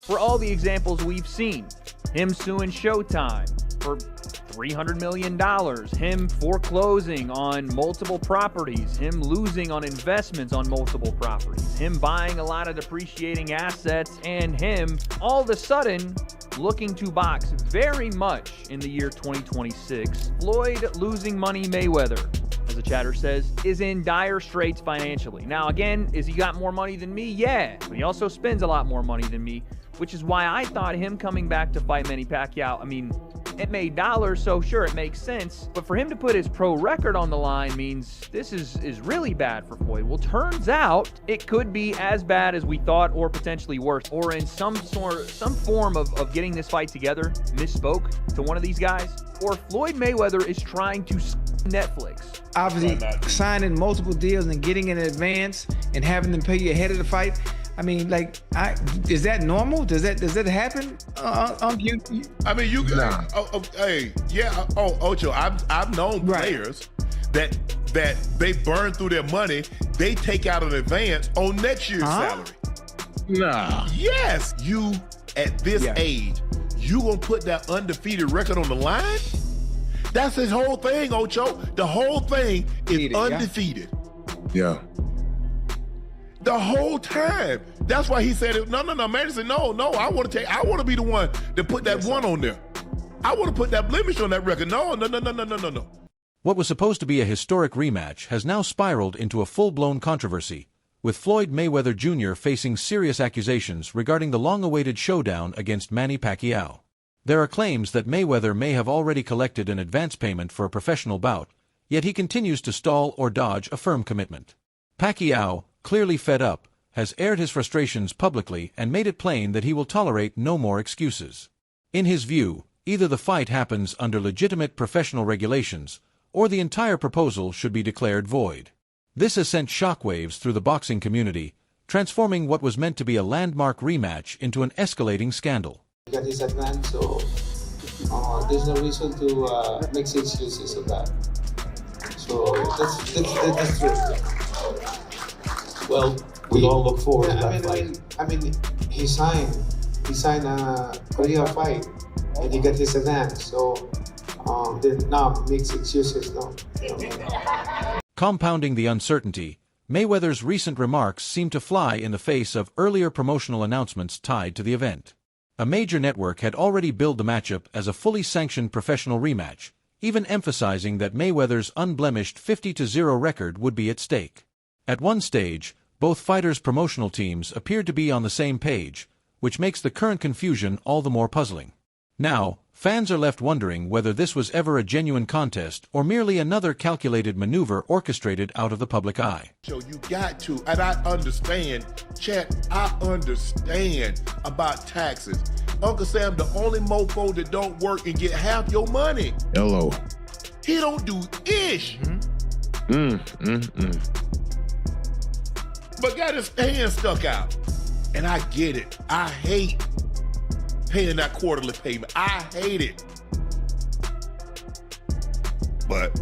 for all the examples we've seen. Him suing Showtime for $300 million, him foreclosing on multiple properties, him losing on investments on multiple properties, him buying a lot of depreciating assets, and him all of a sudden looking to box very much in the year 2026. Floyd losing money Mayweather, as the chatter says, is in dire straits financially. Now again, is he got more money than me? Yeah, but he also spends a lot more money than me, which is why I thought him coming back to fight Manny Pacquiao, I mean, it made dollars, so sure, it makes sense. But for him to put his pro record on the line means this is really bad for Floyd. Well, turns out it could be as bad as we thought, or potentially worse, or in some form of getting this fight together, misspoke to one of these guys, or Floyd Mayweather is trying to Netflix. Obviously, signing multiple deals and getting in advance and having them pay you ahead of the fight. I mean, like, is that normal? Does that happen? I mean, you. Nah. Hey, yeah. Ocho, I've known players that they burn through their money. They take out an advance on next year's salary. Nah. Yes, you at this age, you gonna put that undefeated record on the line? That's his whole thing, Ocho. The whole thing is undefeated. Yeah. The whole time. That's why he said it. No. Manny said, no. I want to be the one that put that one on there. I want to put that blemish on that record. No. What was supposed to be a historic rematch has now spiraled into a full-blown controversy, with Floyd Mayweather Jr. facing serious accusations regarding the long-awaited showdown against Manny Pacquiao. There are claims that Mayweather may have already collected an advance payment for a professional bout, yet he continues to stall or dodge a firm commitment. Pacquiao, clearly fed up, has aired his frustrations publicly and made it plain that he will tolerate no more excuses. In his view, either the fight happens under legitimate professional regulations, or the entire proposal should be declared void. This has sent shockwaves through the boxing community, transforming what was meant to be a landmark rematch into an escalating scandal. He got his advance, so there's no reason to make excuses of that. So that's true. Well, we all look forward to that fight. I mean, he signed a Korea fight, and he got his advance. So then now makes excuses. No. Compounding the uncertainty, Mayweather's recent remarks seem to fly in the face of earlier promotional announcements tied to the event. A major network had already billed the matchup as a fully sanctioned professional rematch, even emphasizing that Mayweather's unblemished 50-0 record would be at stake. At one stage, both fighters' promotional teams appeared to be on the same page, which makes the current confusion all the more puzzling. Now, fans are left wondering whether this was ever a genuine contest or merely another calculated maneuver orchestrated out of the public eye. So you got to, and I understand, Chat, I understand about taxes. Uncle Sam, the only mofo that don't work and get half your money. Hello. He don't do ish. But got his hand stuck out. And I get it. I hate paying that quarterly payment. I hate it. But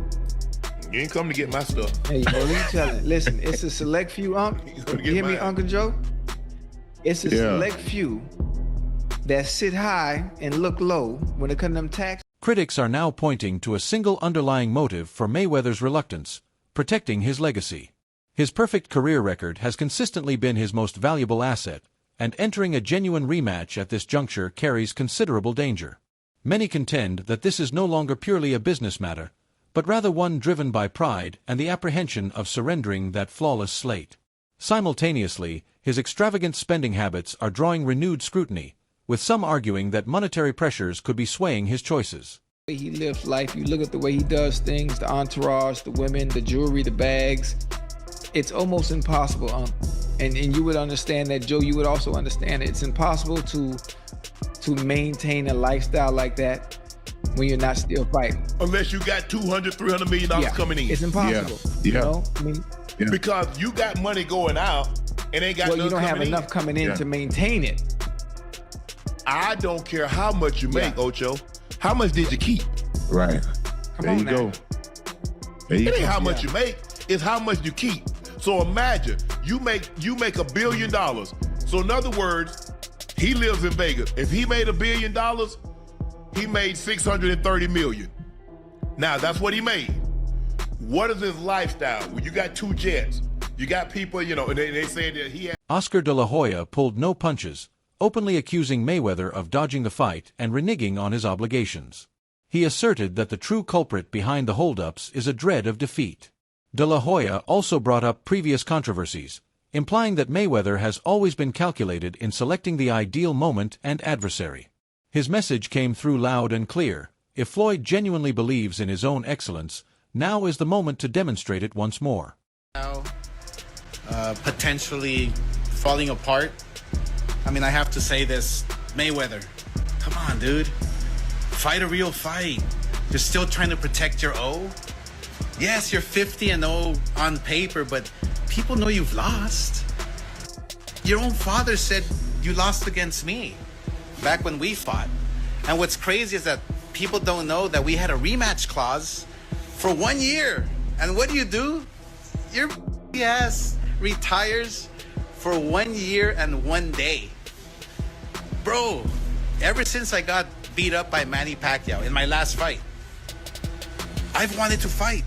you ain't come to get my stuff. Hey, what are you telling? Listen, it's a select few, you hear me, Uncle Joe? It's a select few that sit high and look low when it comes to them tax. Critics are now pointing to a single underlying motive for Mayweather's reluctance: protecting his legacy. His perfect career record has consistently been his most valuable asset, and entering a genuine rematch at this juncture carries considerable danger. Many contend that this is no longer purely a business matter, but rather one driven by pride and the apprehension of surrendering that flawless slate. Simultaneously, his extravagant spending habits are drawing renewed scrutiny, with some arguing that monetary pressures could be swaying his choices. The way he lives life, you look at the way he does things, the entourage, the women, the jewelry, the bags. It's almost impossible, and you would understand that, Joe. You would also understand it's impossible to maintain a lifestyle like that when you're not still fighting. Unless you got $200-300 million coming in. It's impossible. You know? I mean, because you got money going out and ain't got. Well, you don't have enough coming in to maintain it. I don't care how much you make, Ocho. How much did you keep? Right. There you go. It ain't how much you make. It's how much you keep. So imagine you make $1 billion. So in other words, He lives in Vegas. If he made $1 billion, he made $630 million. Now, that's what he made. What is his lifestyle? Well, you got 2 jets. You got people, you know, and they say that he had... Oscar de la Hoya pulled no punches, openly accusing Mayweather of dodging the fight and reneging on his obligations. He asserted that the true culprit behind the holdups is a dread of defeat. De la Hoya also brought up previous controversies, implying that Mayweather has always been calculated in selecting the ideal moment and adversary. His message came through loud and clear. If Floyd genuinely believes in his own excellence, now is the moment to demonstrate it once more. Potentially falling apart. I mean, I have to say this, Mayweather, come on, dude. Fight a real fight. You're still trying to protect your O. Yes, you're 50-0 on paper, but people know you've lost. Your own father said you lost against me back when we fought. And what's crazy is that people don't know that we had a rematch clause for 1 year. And what do? Your ass retires for 1 year and 1 day. Bro, ever since I got beat up by Manny Pacquiao in my last fight, I've wanted to fight.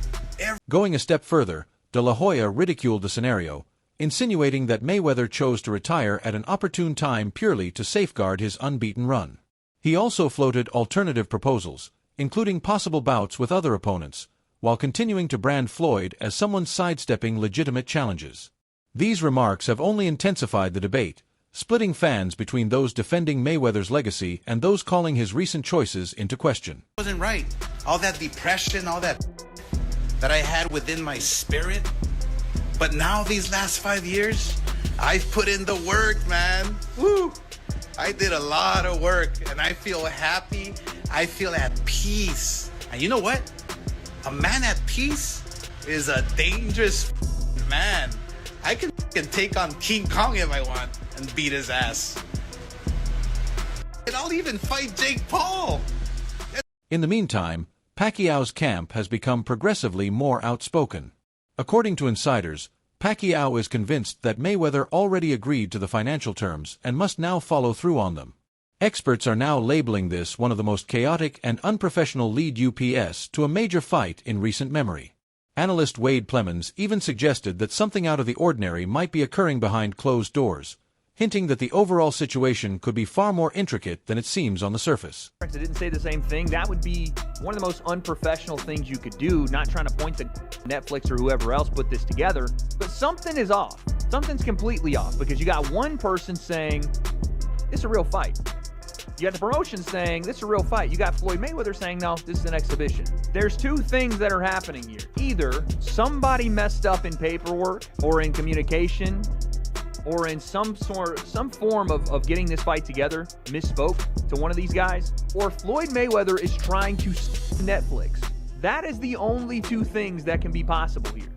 Going a step further, de la Hoya ridiculed the scenario, insinuating that Mayweather chose to retire at an opportune time purely to safeguard his unbeaten run. He also floated alternative proposals, including possible bouts with other opponents, while continuing to brand Floyd as someone sidestepping legitimate challenges. These remarks have only intensified the debate, splitting fans between those defending Mayweather's legacy and those calling his recent choices into question. Wasn't right. All that depression, all that I had within my spirit. But now these last 5 years, I've put in the work, man. Woo! I did a lot of work and I feel happy. I feel at peace. And you know what? A man at peace is a dangerous man. I can take on King Kong if I want and beat his ass. And I'll even fight Jake Paul. In the meantime, Pacquiao's camp has become progressively more outspoken. According to insiders, Pacquiao is convinced that Mayweather already agreed to the financial terms and must now follow through on them. Experts are now labeling this one of the most chaotic and unprofessional lead UPS to a major fight in recent memory. Analyst Wade Plemons even suggested that something out of the ordinary might be occurring behind closed doors, hinting that the overall situation could be far more intricate than it seems on the surface. I didn't say the same thing. That would be one of the most unprofessional things you could do, not trying to point to Netflix or whoever else put this together, but something is off. Something's completely off because you got one person saying, this is a real fight. You got the promotion saying, this is a real fight. You got Floyd Mayweather saying, no, this is an exhibition. There's two things that are happening here. Either somebody messed up in paperwork or in communication or in some form of getting this fight together, misspoke to one of these guys, or Floyd Mayweather is trying to Netflix. That is the only two things that can be possible here.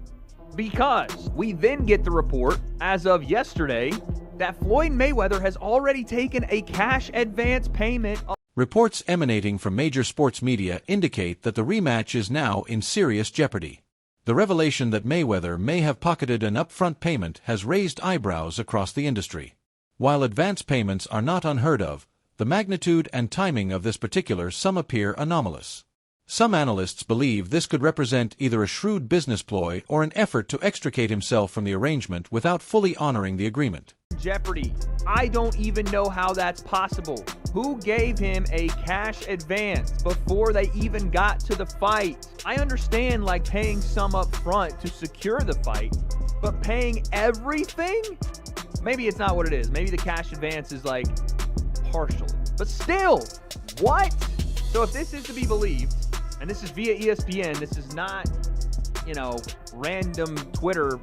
Because we then get the report, as of yesterday, that Floyd Mayweather has already taken a cash advance payment. Reports emanating from major sports media indicate that the rematch is now in serious jeopardy. The revelation that Mayweather may have pocketed an upfront payment has raised eyebrows across the industry. While advance payments are not unheard of, the magnitude and timing of this particular sum appear anomalous. Some analysts believe this could represent either a shrewd business ploy or an effort to extricate himself from the arrangement without fully honoring the agreement. Jeopardy. I don't even know how that's possible. Who gave him a cash advance before they even got to the fight? I understand like paying some up front to secure the fight, but paying everything? Maybe it's not what it is. Maybe the cash advance is like partially. But still, what? So if this is to be believed, and this is via ESPN, this is not, random Twitter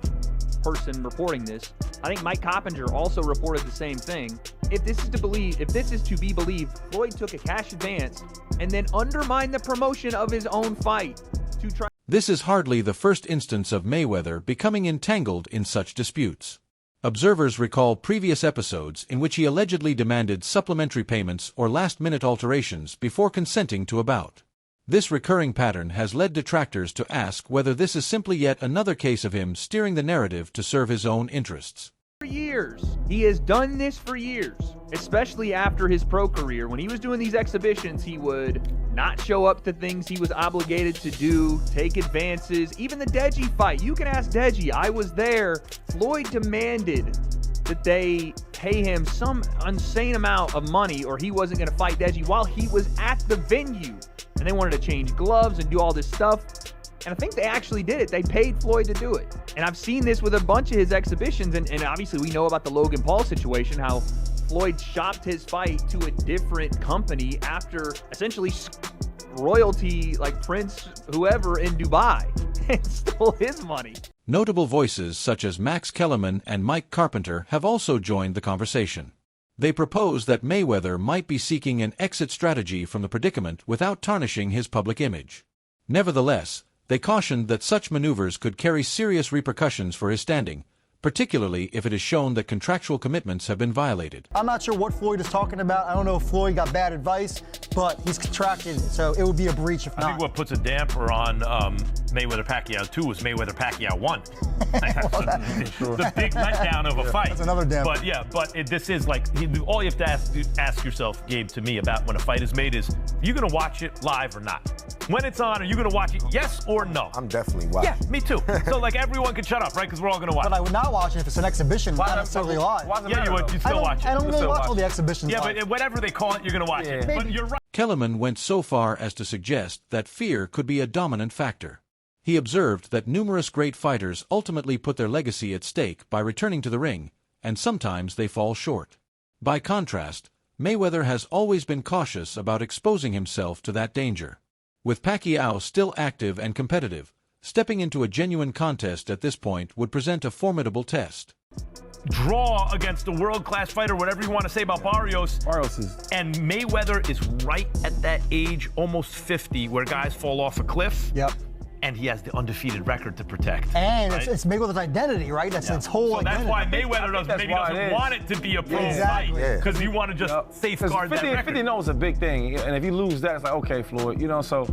person reporting this. I think Mike Coppinger also reported the same thing. If this is to be believed, Floyd took a cash advance and then undermined the promotion of his own fight to try. This is hardly the first instance of Mayweather becoming entangled in such disputes. Observers recall previous episodes in which he allegedly demanded supplementary payments or last-minute alterations before consenting to a bout. This recurring pattern has led detractors to ask whether this is simply yet another case of him steering the narrative to serve his own interests. For years. He has done this for years, especially after his pro career. When he was doing these exhibitions, he would not show up to things he was obligated to do, take advances. Even the Deji fight, you can ask Deji, I was there. Floyd demanded that they pay him some insane amount of money or he wasn't going to fight Deji while he was at the venue. And they wanted to change gloves and do all this stuff. And I think they actually did it. They paid Floyd to do it. And I've seen this with a bunch of his exhibitions. And obviously we know about the Logan Paul situation, how Floyd shopped his fight to a different company after essentially royalty, like Prince, whoever in Dubai, and stole his money. Notable voices such as Max Kellerman and Mike Carpenter have also joined the conversation. They propose that Mayweather might be seeking an exit strategy from the predicament without tarnishing his public image. Nevertheless, they cautioned that such maneuvers could carry serious repercussions for his standing, particularly if it is shown that contractual commitments have been violated. I'm not sure what Floyd is talking about. I don't know if Floyd got bad advice, but he's contracted, so it would be a breach if not. I think what puts a damper on Mayweather-Pacquiao 2 was Mayweather-Pacquiao 1. The big letdown of a fight. That's another damper. But yeah, this is like, all you have to ask yourself, Gabe, to me, about when a fight is made is, are you going to watch it live or not? When it's on, are you going to watch it, yes or no? I'm definitely watching. Yeah, me too. So like everyone can shut up, right? Because we're all going to watch. But I would not watch it if it's an exhibition, not necessarily live. Yeah, you would. You'd still watch it. I don't really watch all the exhibitions. Yeah, but whatever they call it, you're going to watch it. Maybe. But you're right. Kellerman went so far as to suggest that fear could be a dominant factor. He observed that numerous great fighters ultimately put their legacy at stake by returning to the ring, and sometimes they fall short. By contrast, Mayweather has always been cautious about exposing himself to that danger. With Pacquiao still active and competitive, stepping into a genuine contest at this point would present a formidable test. Draw against a world-class fighter, whatever you want to say about Barrios. And Mayweather is right at that age, almost 50, where guys fall off a cliff. Yep. And he has the undefeated record to protect. And right? it's Mayweather's identity, right? That's its whole identity. That's why Mayweather doesn't want it to be a pro fight. Because you want to just safeguard that record. 50 knows a big thing. And if you lose that, it's like, okay, Floyd, so.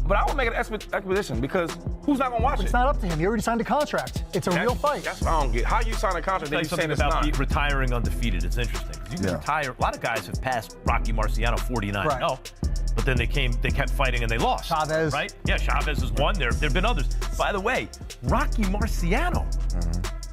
But I would make an expedition because who's not going to watch it? It's not up to him. He already signed a contract. It's a real fight. That's what I don't get. How you sign a contract that you saying it's not? About retiring undefeated. It's interesting. You can retire. A lot of guys have passed Rocky Marciano 49-0. But then they kept fighting and they lost. Chavez. Right? Yeah, Chavez is one. There have been others. By the way, Rocky Marciano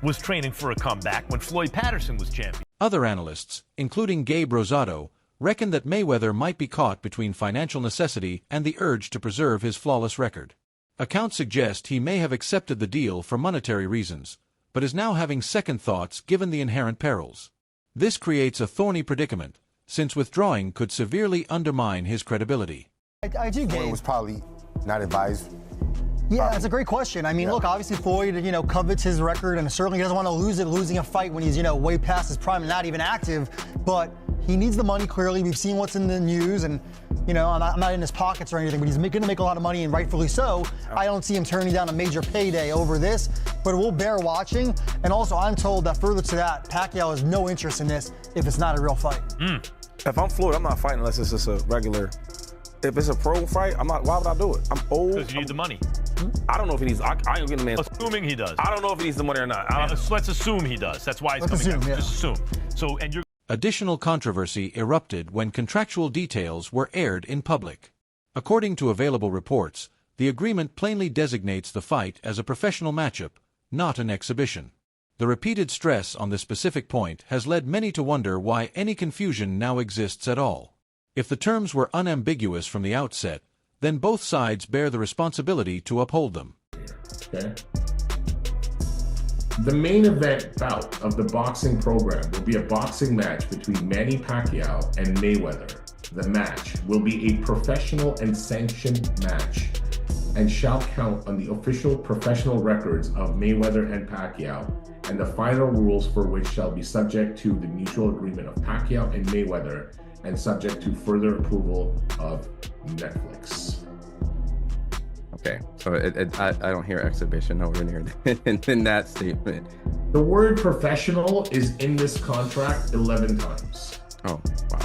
was training for a comeback when Floyd Patterson was champion. Other analysts, including Gabe Rosado, reckon that Mayweather might be caught between financial necessity and the urge to preserve his flawless record. Accounts suggest he may have accepted the deal for monetary reasons, but is now having second thoughts given the inherent perils. This creates a thorny predicament, since withdrawing could severely undermine his credibility. I do, Gabe. Floyd was probably not advised. Yeah, that's a great question. I mean, look, obviously Floyd, covets his record and certainly doesn't want to losing a fight when he's, way past his prime and not even active. But he needs the money, clearly. We've seen what's in the news, and, I'm not in his pockets or anything, but he's going to make a lot of money, and rightfully so. I don't see him turning down a major payday over this, but we'll bear watching. And also, I'm told that further to that, Pacquiao has no interest in this if it's not a real fight. If I'm Floyd, I'm not fighting unless it's just a regular. If it's a pro fight, I'm not. Why would I do it? I'm old. Because you need the money. I don't know if he needs. I ain't getting the man. Assuming he does. I don't know if he needs the money or not. Let's assume he does. That's why he's coming out. Just assume. So, and you're. Additional controversy erupted when contractual details were aired in public. According to available reports, the agreement plainly designates the fight as a professional matchup, not an exhibition. The repeated stress on this specific point has led many to wonder why any confusion now exists at all. If the terms were unambiguous from the outset, then both sides bear the responsibility to uphold them. Okay. The main event bout of the boxing program will be a boxing match between Manny Pacquiao and Mayweather. The match will be a professional and sanctioned match and shall count on the official professional records of Mayweather and Pacquiao, and the final rules for which shall be subject to the mutual agreement of Pacquiao and Mayweather and subject to further approval of Netflix. Okay, so I don't hear exhibition nowhere near in that statement. The word professional is in this contract 11 times. Oh, wow.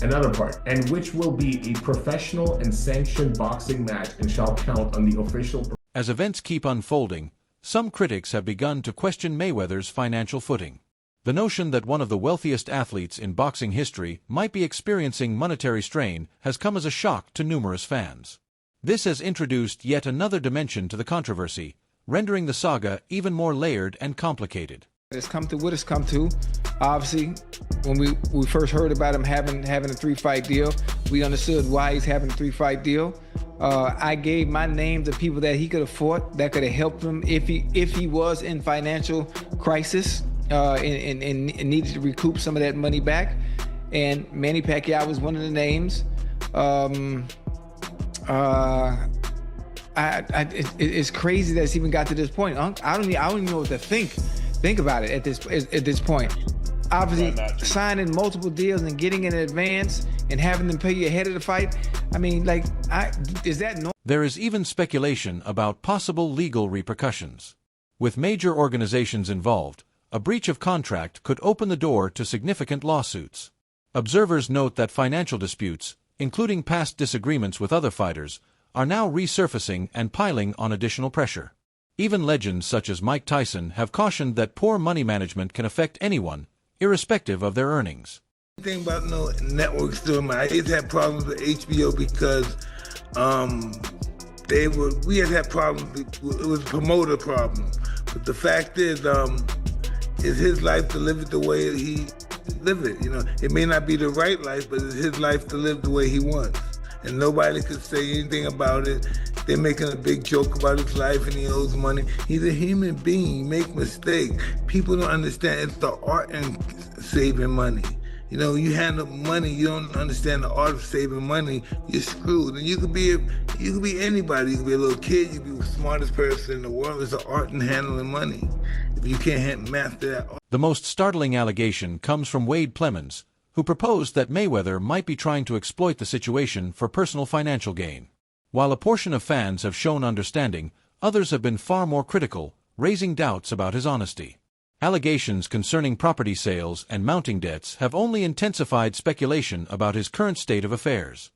Another part, and which will be a professional and sanctioned boxing match and shall count on the official. As events keep unfolding, some critics have begun to question Mayweather's financial footing. The notion that one of the wealthiest athletes in boxing history might be experiencing monetary strain has come as a shock to numerous fans. This has introduced yet another dimension to the controversy, rendering the saga even more layered and complicated. It's come to what it's come to. Obviously, when we first heard about him having a 3-fight deal, we understood why he's having a 3-fight deal. I gave my name to people that he could have fought, that could have helped him if he was in financial crisis and needed to recoup some of that money back. And Manny Pacquiao was one of the names. It's crazy that it's even got to this point. I don't even know what to think about it at this point. Obviously, signing multiple deals and getting in advance and having them pay you ahead of the fight. I mean, is that normal? There is even speculation about possible legal repercussions. With major organizations involved, a breach of contract could open the door to significant lawsuits. Observers note that financial disputes, including past disagreements with other fighters, are now resurfacing and piling on additional pressure. Even legends such as Mike Tyson have cautioned that poor money management can affect anyone, irrespective of their earnings. The thing about networks doing, I used to have problems with HBO because we had problems. It was a promoter problem. But the fact is it's his life to live it the way he live it. It may not be the right life, but it's his life to live the way he wants. And nobody could say anything about it. They're making a big joke about his life and he owes money. He's a human being, make mistakes. People don't understand it's the art in saving money. You handle money, you don't understand the art of saving money, you're screwed. And you could be anybody. You could be a little kid, you could be the smartest person in the world. It's an art in handling money. If you can't master that art. The most startling allegation comes from Wade Plemons, who proposed that Mayweather might be trying to exploit the situation for personal financial gain. While a portion of fans have shown understanding, others have been far more critical, raising doubts about his honesty. Allegations concerning property sales and mounting debts have only intensified speculation about his current state of affairs.